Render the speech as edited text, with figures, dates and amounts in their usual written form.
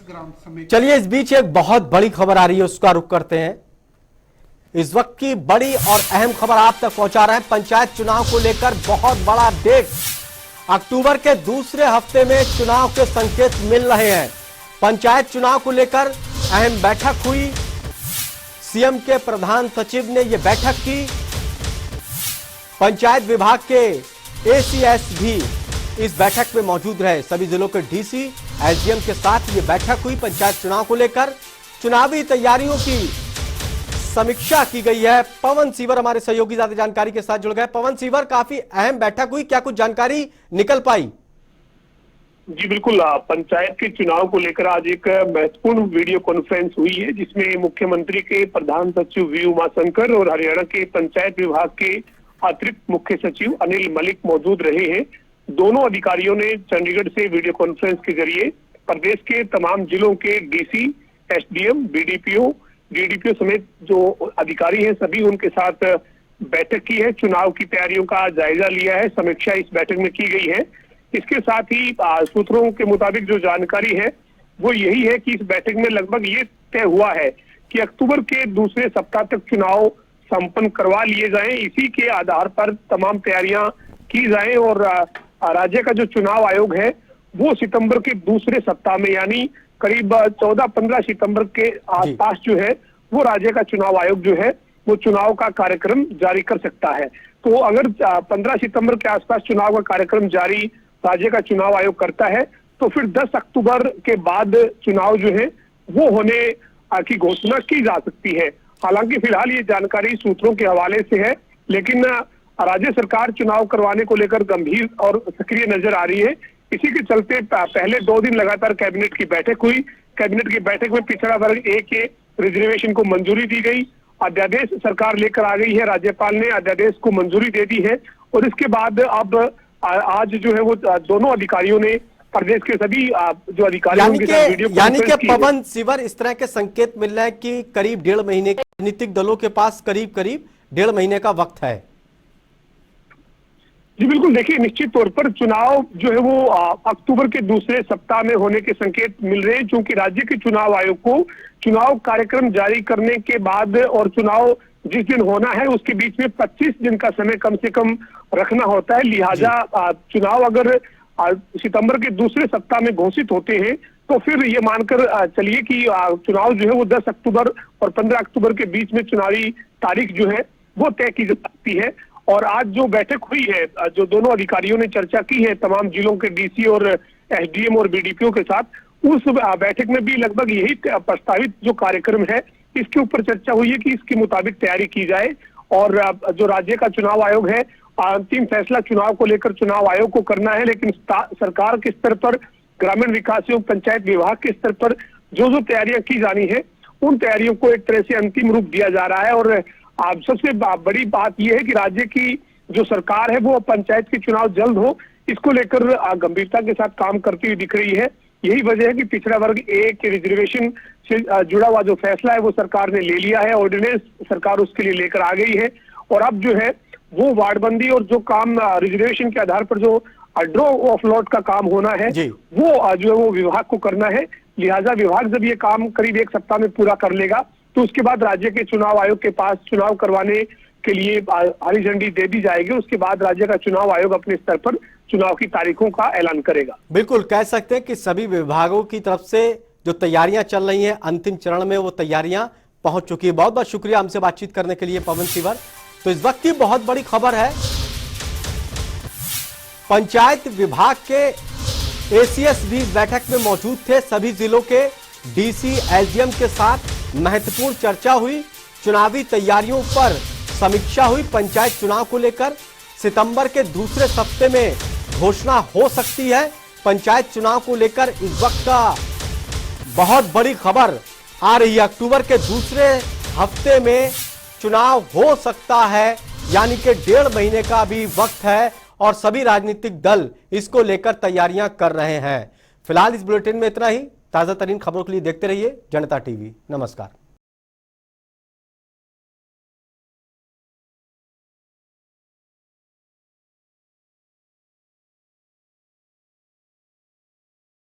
ग्राम समेत। चलिए, इस बीच एक बहुत बड़ी खबर आ रही है, उसका रुख करते हैं। इस वक्त की बड़ी और अहम खबर आप तक पहुंचा रहे हैं। पंचायत चुनाव को लेकर बहुत बड़ा अपडेट। अक्टूबर के दूसरे हफ्ते में चुनाव के संकेत मिल रहे हैं। पंचायत चुनाव को लेकर अहम बैठक हुई। सीएम के प्रधान सचिव ने यह बैठक की। पंचायत विभाग के एसीएस भी इस बैठक में मौजूद रहे। सभी जिलों के डीसी, एसडीएम के साथ ये बैठक हुई। पंचायत चुनाव को लेकर चुनावी तैयारियों की समीक्षा की गई है। पवन सीवर हमारे सहयोगी ज्यादा जानकारी के साथ जुड़ गए। पवन सीवर, काफी अहम बैठक हुई, क्या कुछ जानकारी निकल पाई? जी बिल्कुल, पंचायत के चुनाव को लेकर आज एक महत्वपूर्ण वीडियो कॉन्फ्रेंस हुई है, जिसमें मुख्यमंत्री के प्रधान सचिव वी उमाशंकर और हरियाणा के पंचायत विभाग के अतिरिक्त मुख्य सचिव अनिल मलिक मौजूद रहे हैं। दोनों अधिकारियों ने चंडीगढ़ से वीडियो कॉन्फ्रेंस के जरिए प्रदेश के तमाम जिलों के डीसी, एसडीएम, डीडीपीओ समेत जो अधिकारी हैं सभी उनके साथ बैठक की है। चुनाव की तैयारियों का जायजा लिया है, समीक्षा इस बैठक में की गई है। इसके साथ ही सूत्रों के मुताबिक जो जानकारी है वो यही है कि इस बैठक में लगभग ये तय हुआ है कि अक्टूबर के दूसरे सप्ताह तक चुनाव संपन्न करवा लिए जाएं। इसी के आधार पर तमाम तैयारियां की जाएं और राज्य का जो चुनाव आयोग है वो सितंबर के दूसरे सप्ताह में, यानी करीब 14-15 सितंबर के आसपास जो है वो राज्य का चुनाव आयोग जो है वो चुनाव का कार्यक्रम जारी कर सकता है। तो अगर 15 सितंबर के आसपास चुनाव का कार्यक्रम जारी राज्य का चुनाव आयोग करता है तो फिर 10 अक्टूबर के बाद चुनाव जो है वो होने की घोषणा की जा सकती है। हालांकि फिलहाल ये जानकारी सूत्रों के हवाले से है, लेकिन राज्य सरकार चुनाव करवाने को लेकर गंभीर और सक्रिय नजर आ रही है। इसी के चलते पहले 2 दिन लगातार कैबिनेट की बैठक हुई। कैबिनेट की बैठक में पिछड़ा वर्ग ए के रिजर्वेशन को मंजूरी दी गई। अध्यादेश सरकार लेकर आ गई है, राज्यपाल ने अध्यादेश को मंजूरी दे दी है। और इसके बाद अब आज जो है वो दोनों अधिकारियों ने प्रदेश के सभी जो अधिकारी यानी कि पवन सीवर, इस तरह के संकेत मिल रहे हैं कि करीब 1.5 महीने के राजनीतिक दलों के पास करीब 1.5 महीने का वक्त है। जी बिल्कुल, देखिए निश्चित तौर पर चुनाव जो है वो अक्टूबर के दूसरे सप्ताह में होने के संकेत मिल रहे हैं, क्योंकि राज्य के चुनाव आयोग को चुनाव कार्यक्रम जारी करने के बाद और चुनाव जिस दिन होना है उसके बीच में 25 दिन का समय कम से कम रखना होता है। लिहाजा चुनाव अगर सितंबर के दूसरे सप्ताह में घोषित होते हैं तो फिर ये मानकर चलिए कि चुनाव जो है वो 10 अक्टूबर और 15 अक्टूबर के बीच में चुनावी तारीख जो है वो तय की जा सकती है। और आज जो बैठक हुई है, जो दोनों अधिकारियों ने चर्चा की है तमाम जिलों के डीसी और एसडीएम और बीडीपीओ के साथ, उस बैठक में भी लगभग यही प्रस्तावित जो कार्यक्रम है इसके ऊपर चर्चा हुई है कि इसके मुताबिक तैयारी की जाए। और जो राज्य का चुनाव आयोग है, अंतिम फैसला चुनाव को लेकर चुनाव आयोग को करना है, लेकिन सरकार के स्तर पर, ग्रामीण विकास एवं पंचायत विभाग के स्तर पर जो जो तैयारियां की जानी है उन तैयारियों को एक तरह से अंतिम रूप दिया जा रहा है। और सबसे बड़ी बात यह है कि राज्य की जो सरकार है वो पंचायत के चुनाव जल्द हो, इसको लेकर गंभीरता के साथ काम करती हुई दिख रही है। यही वजह है कि पिछड़ा वर्ग ए के रिजर्वेशन से जुड़ा हुआ जो फैसला है वो सरकार ने ले लिया है, ऑर्डिनेंस सरकार उसके लिए लेकर आ गई है। और अब जो है वो वार्डबंदी और जो काम रिजर्वेशन के आधार पर जो ड्रॉ ऑफ लॉट का काम होना है वो जो है वो विभाग को करना है। लिहाजा विभाग जब ये काम करीब 1 सप्ताह में पूरा कर लेगा तो उसके बाद राज्य के चुनाव आयोग के पास चुनाव करवाने के लिए हरी झंडी दे दी जाएगी। उसके बाद राज्य का चुनाव आयोग अपने स्तर पर चुनाव की तारीखों का ऐलान करेगा। बिल्कुल कह सकते हैं कि सभी विभागों की तरफ से जो तैयारियां चल रही हैं, अंतिम चरण में वो तैयारियां पहुंच चुकी है। बहुत बहुत शुक्रिया हमसे बातचीत करने के लिए पवन सीवर। तो इस वक्त की बहुत बड़ी खबर है, पंचायत विभाग के एसीएस भी बैठक में मौजूद थे। सभी जिलों के डीसी, एसडीएम के साथ महत्वपूर्ण चर्चा हुई, चुनावी तैयारियों पर समीक्षा हुई। पंचायत चुनाव को लेकर सितंबर के दूसरे सप्ताह में घोषणा हो सकती है। पंचायत चुनाव को लेकर इस वक्त का बहुत बड़ी खबर आ रही है। अक्टूबर के दूसरे हफ्ते में चुनाव हो सकता है, यानी कि 1.5 महीने का भी वक्त है और सभी राजनीतिक दल इसको लेकर तैयारियां कर रहे हैं। फिलहाल इस बुलेटिन में इतना ही। ताजा तरीन खबरों के लिए देखते रहिए जनता टीवी। नमस्कार।